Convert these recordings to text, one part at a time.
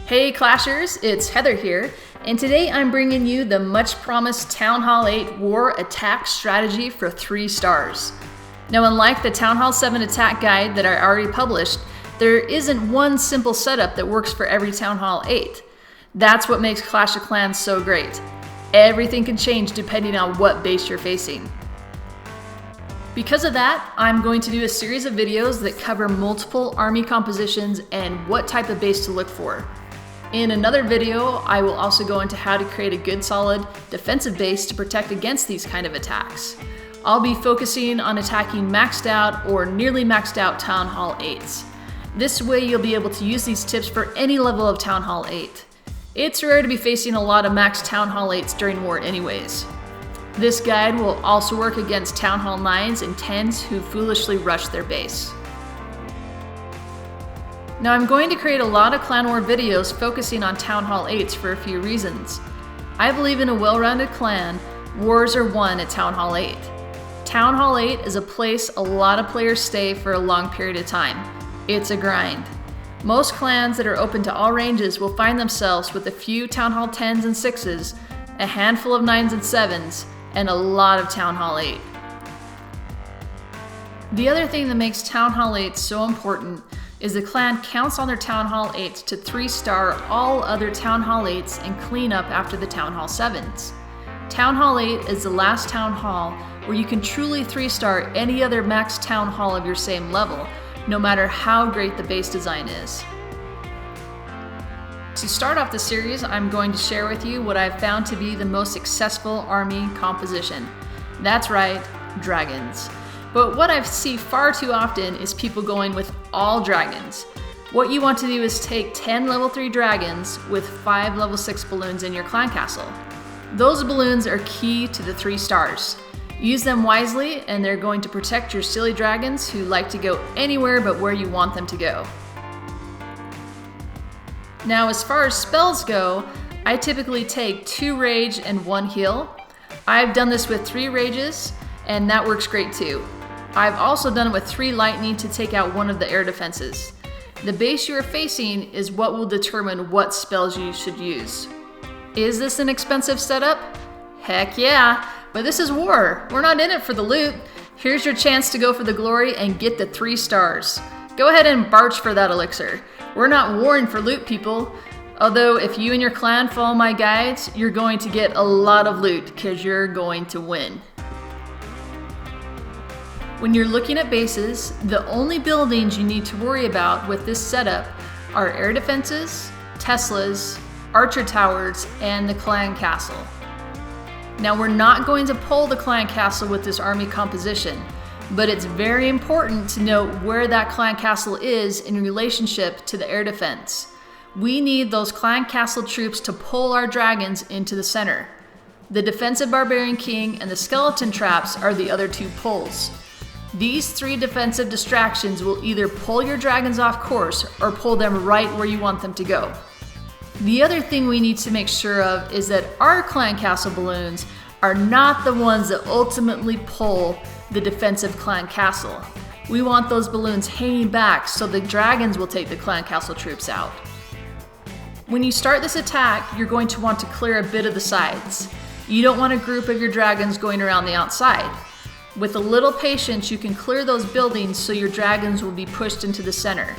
Hey Clashers, it's Heather here, and today I'm bringing you the much promised Town Hall 8 War Attack Strategy for 3 stars. Now, unlike the Town Hall 7 attack guide that I already published, there isn't one simple setup that works for every Town Hall 8. That's what makes Clash of Clans so great. Everything can change depending on what base you're facing. Because of that, I'm going to do a series of videos that cover multiple army compositions and what type of base to look for. In another video, I will also go into how to create a good solid defensive base to protect against these kind of attacks. I'll be focusing on attacking maxed out or nearly maxed out Town Hall 8s. This way you'll be able to use these tips for any level of Town Hall 8. It's rare to be facing a lot of maxed Town Hall 8s during war anyways. This guide will also work against Town Hall 9s and 10s who foolishly rush their base. Now I'm going to create a lot of clan war videos focusing on Town Hall 8s for a few reasons. I believe in a well-rounded clan, wars are won at Town Hall 8. Town Hall 8 is a place a lot of players stay for a long period of time. It's a grind. Most clans that are open to all ranges will find themselves with a few Town Hall 10s and 6s, a handful of 9s and 7s, and a lot of Town Hall 8. The other thing that makes Town Hall 8 so important is the clan counts on their Town Hall 8s to 3-star all other Town Hall 8s and clean up after the Town Hall 7s. Town Hall 8 is the last Town Hall where you can truly 3-star any other max Town Hall of your same level, no matter how great the base design is. To start off the series, I'm going to share with you what I've found to be the most successful army composition. That's right, dragons. But what I see far too often is people going with all dragons. What you want to do is take 10 level 3 dragons with 5 level 6 balloons in your clan castle. Those balloons are key to the 3 stars. Use them wisely and they're going to protect your silly dragons who like to go anywhere but where you want them to go. Now as far as spells go, I typically take 2 rage and 1 heal. I've done this with 3 rages and that works great too. I've also done it with 3 lightning to take out one of the air defenses. The base you are facing is what will determine what spells you should use. Is this an expensive setup? Heck yeah, but this is war. We're not in it for the loot. Here's your chance to go for the glory and get the 3 stars. Go ahead and barch for that elixir. We're not warring for loot, people. Although if you and your clan follow my guides, you're going to get a lot of loot because you're going to win. When you're looking at bases, the only buildings you need to worry about with this setup are air defenses, Teslas, archer towers, and the clan castle. Now we're not going to pull the clan castle with this army composition, but it's very important to note where that clan castle is in relationship to the air defense. We need those clan castle troops to pull our dragons into the center. The defensive Barbarian King and the skeleton traps are the other 2 pulls. These 3 defensive distractions will either pull your dragons off course or pull them right where you want them to go. The other thing we need to make sure of is that our clan castle balloons are not the ones that ultimately pull the defensive clan castle. We want those balloons hanging back so the dragons will take the clan castle troops out. When you start this attack, you're going to want to clear a bit of the sides. You don't want a group of your dragons going around the outside. With a little patience, you can clear those buildings so your dragons will be pushed into the center.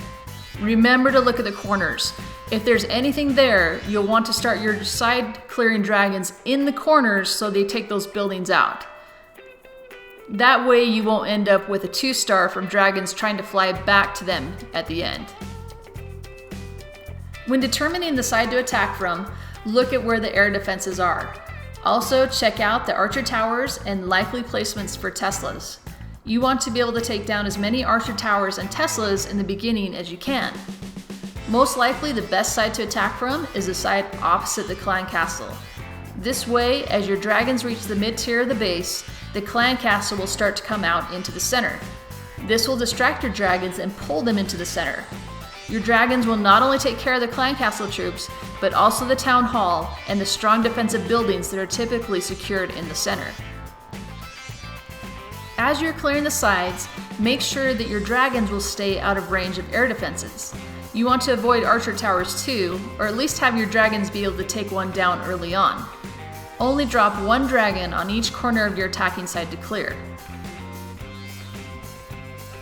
Remember to look at the corners. If there's anything there, you'll want to start your side clearing dragons in the corners so they take those buildings out. That way you won't end up with a 2-star from dragons trying to fly back to them at the end. When determining the side to attack from, look at where the air defenses are. Also, check out the archer towers and likely placements for Teslas. You want to be able to take down as many archer towers and Teslas in the beginning as you can. Most likely, the best side to attack from is the side opposite the clan castle. This way, as your dragons reach the mid-tier of the base, the clan castle will start to come out into the center. This will distract your dragons and pull them into the center. Your dragons will not only take care of the clan castle troops, but also the town hall and the strong defensive buildings that are typically secured in the center. As you're clearing the sides, make sure that your dragons will stay out of range of air defenses. You want to avoid archer towers too, or at least have your dragons be able to take one down early on. Only drop one dragon on each corner of your attacking side to clear.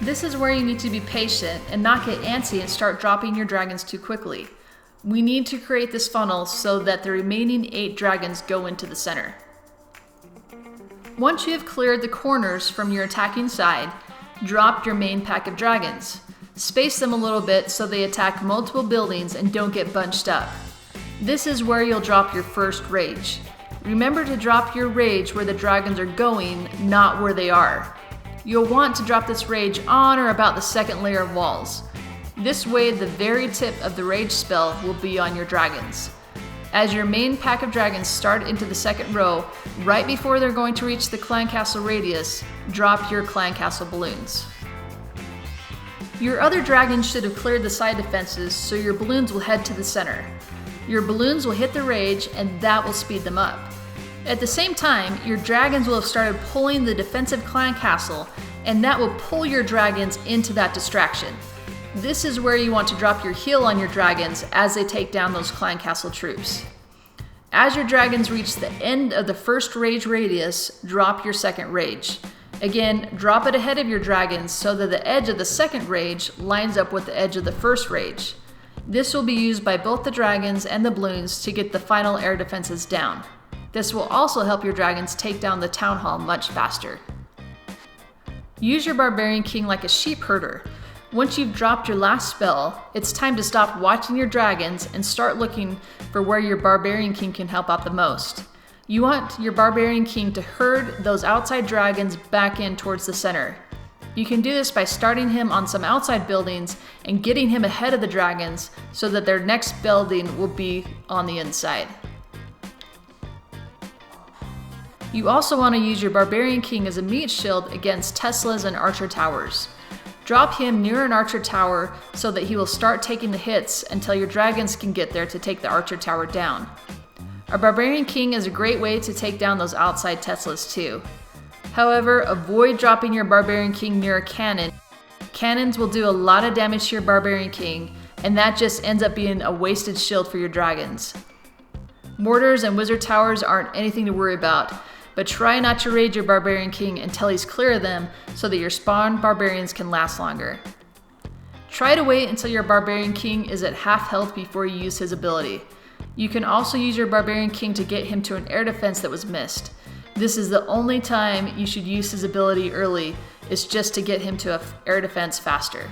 This is where you need to be patient and not get antsy and start dropping your dragons too quickly. We need to create this funnel so that the remaining 8 dragons go into the center. Once you have cleared the corners from your attacking side, drop your main pack of dragons. Space them a little bit so they attack multiple buildings and don't get bunched up. This is where you'll drop your first rage. Remember to drop your rage where the dragons are going, not where they are. You'll want to drop this rage on or about the second layer of walls. This way, the very tip of the rage spell will be on your dragons. As your main pack of dragons start into the second row, right before they're going to reach the clan castle radius, drop your clan castle balloons. Your other dragons should have cleared the side defenses, so your balloons will head to the center. Your balloons will hit the rage, and that will speed them up. At the same time, your dragons will have started pulling the defensive clan castle, and that will pull your dragons into that distraction. This is where you want to drop your heal on your dragons as they take down those clan castle troops. As your dragons reach the end of the first rage radius, drop your second rage. Again, drop it ahead of your dragons so that the edge of the second rage lines up with the edge of the first rage. This will be used by both the dragons and the balloons to get the final air defenses down. This will also help your dragons take down the town hall much faster. Use your Barbarian King like a sheep herder. Once you've dropped your last spell, it's time to stop watching your dragons and start looking for where your Barbarian King can help out the most. You want your Barbarian King to herd those outside dragons back in towards the center. You can do this by starting him on some outside buildings and getting him ahead of the dragons so that their next building will be on the inside. You also want to use your Barbarian King as a meat shield against Teslas and archer towers. Drop him near an archer tower so that he will start taking the hits until your dragons can get there to take the archer tower down. A Barbarian King is a great way to take down those outside Teslas too. However, avoid dropping your Barbarian King near a cannon. Cannons will do a lot of damage to your Barbarian King, and that just ends up being a wasted shield for your dragons. Mortars and wizard towers aren't anything to worry about, but try not to raid your Barbarian King until he's clear of them so that your spawn barbarians can last longer. Try to wait until your Barbarian King is at half health before you use his ability. You can also use your Barbarian King to get him to an air defense that was missed. This is the only time you should use his ability early, is just to get him to an air defense faster.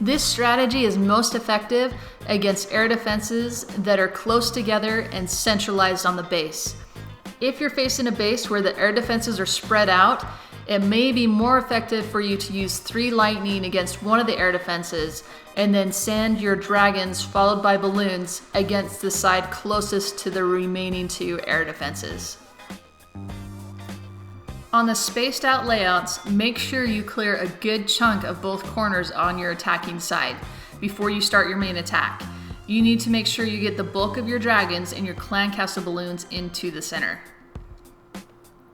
This strategy is most effective against air defenses that are close together and centralized on the base. If you're facing a base where the air defenses are spread out, it may be more effective for you to use 3 lightning against one of the air defenses and then send your dragons followed by balloons against the side closest to the remaining 2 air defenses. On the spaced out layouts, make sure you clear a good chunk of both corners on your attacking side before you start your main attack. You need to make sure you get the bulk of your dragons and your clan castle balloons into the center.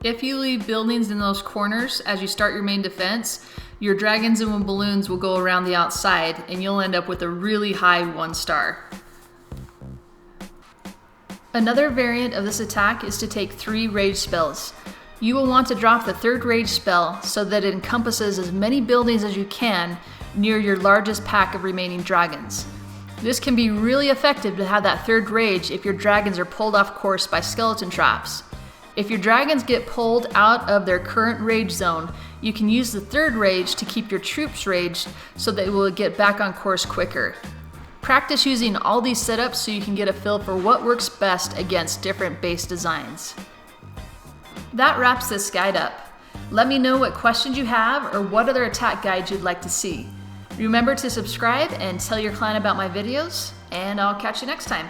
If you leave buildings in those corners as you start your main defense, your dragons and balloons will go around the outside and you'll end up with a really high 1 star. Another variant of this attack is to take 3 rage spells. You will want to drop the 3rd rage spell so that it encompasses as many buildings as you can near your largest pack of remaining dragons. This can be really effective to have that 3rd rage if your dragons are pulled off course by skeleton traps. If your dragons get pulled out of their current rage zone, you can use the 3rd rage to keep your troops raged so they will get back on course quicker. Practice using all these setups so you can get a feel for what works best against different base designs. That wraps this guide up. Let me know what questions you have or what other attack guides you'd like to see. Remember to subscribe and tell your clan about my videos, and I'll catch you next time.